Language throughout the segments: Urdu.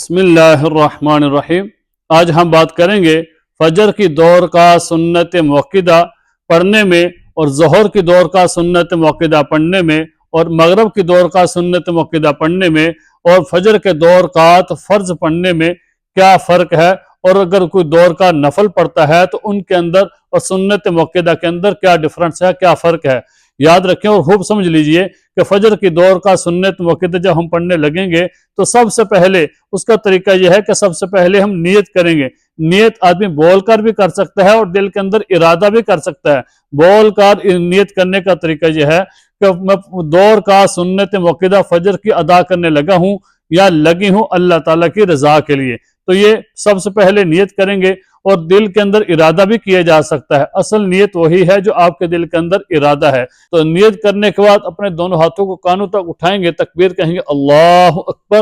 بسم اللہ الرحمن الرحیم۔ آج ہم بات کریں گے فجر کی دور کا سنت موقدہ پڑھنے میں، اور ظہر کی دور کا سنت موقدہ پڑھنے میں، اور مغرب کی دور کا سنت موقدہ پڑھنے میں، اور فجر کے دو رکعات فرض پڑھنے میں کیا فرق ہے، اور اگر کوئی دور کا نفل پڑھتا ہے تو ان کے اندر اور سنت موقدہ کے اندر کیا ڈفرنس ہے، کیا فرق ہے۔ یاد رکھیں اور خوب سمجھ لیجئے کہ فجر کی دور کا سنت موقدہ جب ہم پڑھنے لگیں گے تو سب سے پہلے اس کا طریقہ یہ ہے کہ سب سے پہلے ہم نیت کریں گے۔ نیت آدمی بول کر بھی کر سکتا ہے اور دل کے اندر ارادہ بھی کر سکتا ہے۔ بول کر نیت کرنے کا طریقہ یہ ہے کہ میں دور کا سنت موقدہ فجر کی ادا کرنے لگا ہوں یا لگی ہوں اللہ تعالیٰ کی رضا کے لیے، تو یہ سب سے پہلے نیت کریں گے، اور دل کے اندر ارادہ بھی کیا جا سکتا ہے۔ اصل نیت وہی ہے جو آپ کے دل کے اندر ارادہ ہے۔ تو نیت کرنے کے بعد اپنے دونوں ہاتھوں کو کانوں تک اٹھائیں گے، تکبیر کہیں گے اللہ اکبر،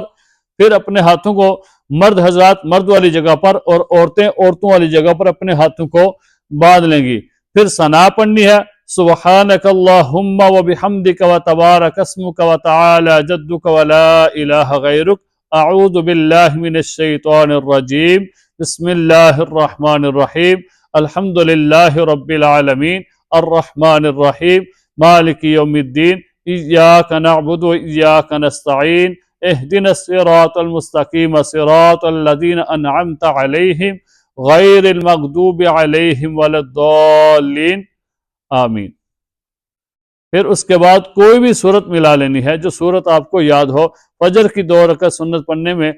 پھر اپنے ہاتھوں کو مرد حضرات مرد والی جگہ پر اور عورتیں عورتوں والی جگہ پر اپنے ہاتھوں کو باندھ لیں گی۔ پھر ثنا پڑھنی ہے، سبحانک اللہم وبحمدک وتبارک اسمک وتعالی جدک ولا الہ غیرک، اعوذ باللہ من الشیطان الرجیم، بسم اللہ الرحمن الرحیم، الحمدللہ رب العالمین، الرحمن الرحیم، مالک یوم الدین، ایاک نعبد و ایاک نستعین، اہدنا الصراط المستقیم صراط الذین انعمت علیہم غیر المغضوب علیہم ولا الضالین، آمین۔ پھر اس کے بعد کوئی بھی صورت ملا لینی ہے جو صورت آپ کو یاد ہو۔ فجر کی دو رکعت سنت پڑھنے میں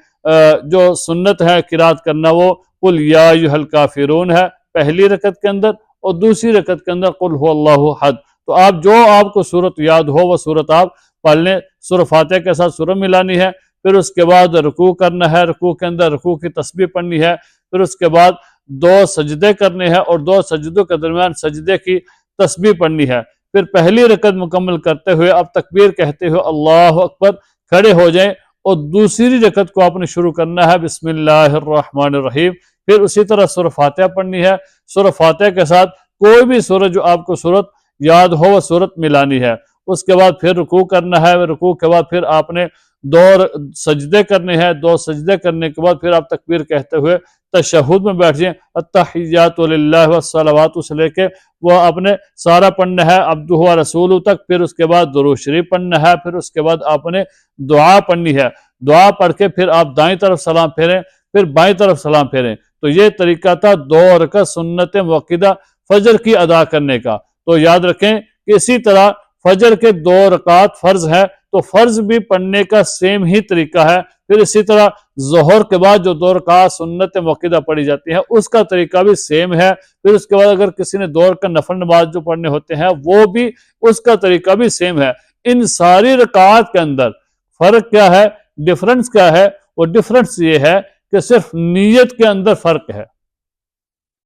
جو سنت ہے قرات کرنا، وہ قل یا ایھا الکافرون ہے پہلی رکعت کے اندر، اور دوسری رکعت کے اندر قل هو اللہ احد۔ تو آپ کو صورت یاد ہو وہ صورت آپ پڑھ لیں۔ سورہ فاتحہ کے ساتھ سورہ ملانی ہے، پھر اس کے بعد رکوع کرنا ہے، رکوع کے اندر رکوع کی تسبیح پڑھنی ہے، پھر اس کے بعد 2 سجدے کرنے ہیں اور 2 سجدوں کے درمیان سجدے کی تسبیح پڑھنی ہے۔ پھر پہلی رکعت مکمل کرتے ہوئے اب تکبیر کہتے ہوئے اللہ اکبر کھڑے ہو جائیں، اور دوسری رکعت کو آپ نے شروع کرنا ہے بسم اللہ الرحمن الرحیم۔ پھر اسی طرح سورہ فاتحہ پڑھنی ہے، سورہ فاتحہ کے ساتھ کوئی بھی سورت جو آپ کو سورت یاد ہو وہ سورت ملانی ہے۔ اس کے بعد پھر رکوع کرنا ہے، رکوع کے بعد پھر آپ نے 2 سجدے کرنے ہیں، 2 سجدے کرنے کے بعد پھر آپ تکبیر کہتے ہوئے تشہد میں بیٹھ جائیں، التحیات للہ والصلوات سے لے کے وہ آپ نے سارا پڑھنا ہے عبدہ و رسولہ تک۔ پھر اس کے بعد درود شریف پڑھنا ہے، پھر اس کے بعد آپ نے دعا پڑھنی ہے، دعا پڑھ کے پھر آپ دائیں طرف سلام پھیریں، پھر بائیں طرف سلام پھیریں۔ تو یہ طریقہ تھا 2 رکعت سنت موقدہ فجر کی ادا کرنے کا۔ تو یاد رکھیں کہ اسی طرح فجر کے 2 رکعات فرض ہے تو فرض بھی پڑھنے کا سیم ہی طریقہ ہے۔ پھر اسی طرح ظہر کے بعد جو 2 رکعات سنت موقدہ پڑھی جاتی ہے اس کا طریقہ بھی سیم ہے۔ پھر اس کے بعد اگر کسی نے 2 رکعت نفل نماز جو پڑھنے ہوتے ہیں وہ بھی اس کا طریقہ بھی سیم ہے۔ ان ساری رکعات کے اندر فرق کیا ہے، ڈفرنس کیا ہے؟ وہ ڈفرنس یہ ہے کہ صرف نیت کے اندر فرق ہے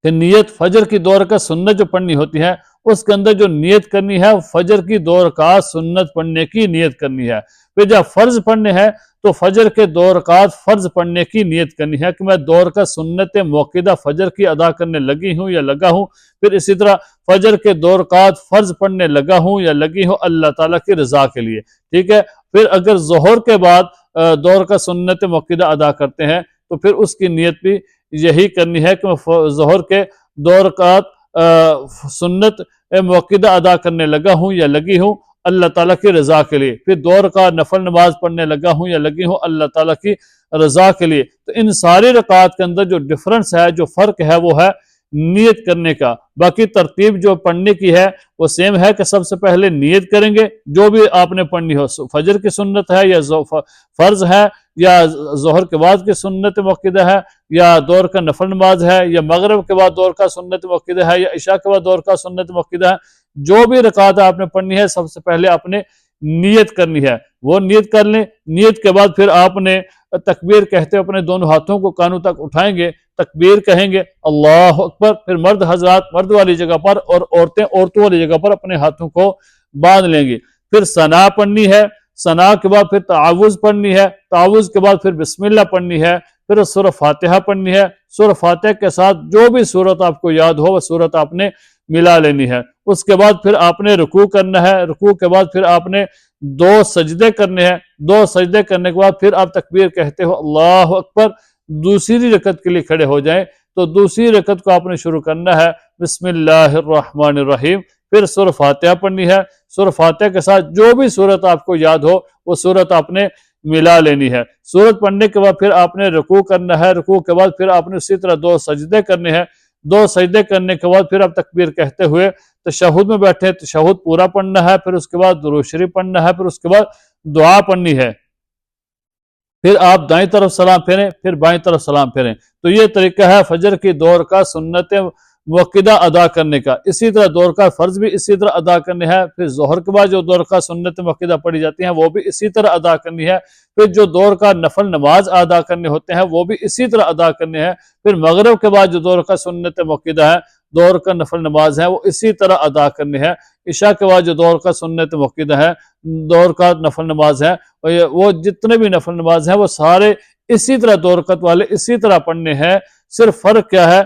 کہ نیت فجر کی 2 رکعت سنت جو پڑھنی ہوتی ہے اس کے اندر جو نیت کرنی ہے فجر کی 2 رکعات سنت پڑھنے کی نیت کرنی ہے۔ پھر جب فرض پڑھنے ہیں تو فجر کے 2 رکعات فرض پڑھنے کی نیت کرنی ہے کہ میں 2 رکعت سنت موقدہ فجر کی ادا کرنے لگی ہوں یا لگا ہوں۔ پھر اسی طرح فجر کے 2 رکعات فرض پڑھنے لگا ہوں یا لگی ہوں اللہ تعالیٰ کی رضا کے لیے، ٹھیک ہے۔ پھر اگر ظہر کے بعد 2 رکعت سنت موقدہ ادا کرتے ہیں تو پھر اس کی نیت بھی یہی کرنی ہے کہ میں ظہر کے 2 رکعات سنت موقدہ ادا کرنے لگا ہوں یا لگی ہوں اللہ تعالیٰ کی رضا کے لیے۔ پھر 2 رکعات نفل نماز پڑھنے لگا ہوں یا لگی ہوں اللہ تعالیٰ کی رضا کے لیے۔ تو ان ساری رکعات کے اندر جو ڈفرنس ہے، جو فرق ہے، وہ ہے نیت کرنے کا۔ باقی ترتیب جو پڑھنے کی ہے وہ سیم ہے کہ سب سے پہلے نیت کریں گے جو بھی آپ نے پڑھنی ہو، فجر کی سنت ہے یا فرض ہے یا ظہر کے بعد کی سنت موقدہ ہے یا 2 رکعت نفل نماز ہے یا مغرب کے بعد 2 رکعت سنت موقدہ ہے یا عشاء کے بعد 2 رکعت سنت موقدہ ہے، جو بھی رکعت آپ نے پڑھنی ہے سب سے پہلے آپ نے نیت کرنی ہے، وہ نیت کر لیں۔ نیت کے بعد پھر آپ نے تکبیر کہتے اپنے دونوں ہاتھوں کو کانوں تک اٹھائیں گے، تکبیر کہیں گے اللہ اکبر، پھر مرد حضرات مرد والی جگہ پر اور عورتیں عورتوں والی جگہ پر اپنے ہاتھوں کو باندھ لیں گے۔ پھر ثنا پڑھنی ہے، ثنا کے بعد پھر تعوذ پڑھنی ہے، تعوذ کے بعد پھر بسم اللہ پڑھنی ہے، پھر سورہ فاتحہ پڑھنی ہے۔ سورہ فاتحہ کے ساتھ جو بھی سورت آپ کو یاد ہو وہ سورت آپ نے ملا لینی ہے۔ اس کے بعد پھر آپ نے رکوع کرنا ہے، رکوع کے بعد پھر آپ نے 2 سجدے کرنے ہیں، 2 سجدے کرنے کے بعد پھر آپ تکبیر کہتے ہو اللہ اکبر، دوسری رکعت کے لیے کھڑے ہو جائیں تو دوسری رکعت کو آپ نے شروع کرنا ہے بسم اللہ الرحمن الرحیم، پھر سورہ فاتحہ پڑھنی ہے، سورہ فاتحہ کے ساتھ جو بھی سورت آپ کو یاد ہو وہ سورت آپ نے ملا لینی ہے۔ سورت پڑھنے کے بعد پھر آپ نے رکوع کرنا ہے، رکوع کے بعد پھر آپ نے اسی طرح 2 سجدے کرنے ہیں، 2 سجدے کرنے کے بعد پھر آپ تکبیر کہتے ہوئے تشہد میں بیٹھے، تشہد پورا پڑھنا ہے، پھر اس کے بعد درود شریف پڑھنا ہے، پھر اس کے بعد دعا پڑھنی ہے، پھر آپ دائیں طرف سلام پھیریں، پھر بائیں طرف سلام پھیریں۔ تو یہ طریقہ ہے فجر کی 2 رکعت سنت موقدہ ادا کرنے کا۔ اسی طرح 2 رکعت فرض بھی اسی طرح ادا کرنے ہیں، پھر ظہر کے بعد جو 2 رکعت سنت موقدہ پڑھی جاتی ہیں وہ بھی اسی طرح ادا کرنی ہے، پھر جو 2 رکعت نفل نماز ادا کرنے ہوتے ہیں وہ بھی اسی طرح ادا کرنے ہیں، پھر مغرب کے بعد جو 2 رکعت سنت موقدہ ہیں، 2 رکعت نفل نماز ہیں وہ اسی طرح ادا کرنے ہیں، عشاء کے بعد جو 2 رکعت سنت موقدہ ہیں، 2 رکعت نفل نماز ہیں، وہ جتنے بھی نفل نماز ہیں وہ سارے اسی طرح 2 رکعت والے اسی طرح پڑھنے ہیں۔ صرف فرق کیا ہے؟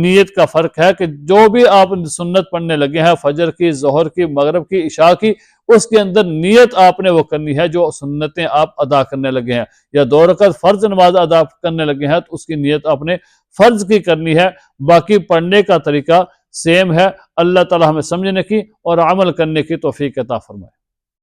نیت کا فرق ہے کہ جو بھی آپ سنت پڑھنے لگے ہیں، فجر کی، ظہر کی، مغرب کی، عشاء کی، اس کے اندر نیت آپ نے وہ کرنی ہے جو سنتیں آپ ادا کرنے لگے ہیں، یا 2 رکعت فرض نماز ادا کرنے لگے ہیں تو اس کی نیت آپ نے فرض کی کرنی ہے۔ باقی پڑھنے کا طریقہ سیم ہے۔ اللہ تعالی ہمیں سمجھنے کی اور عمل کرنے کی توفیق عطا فرمائے۔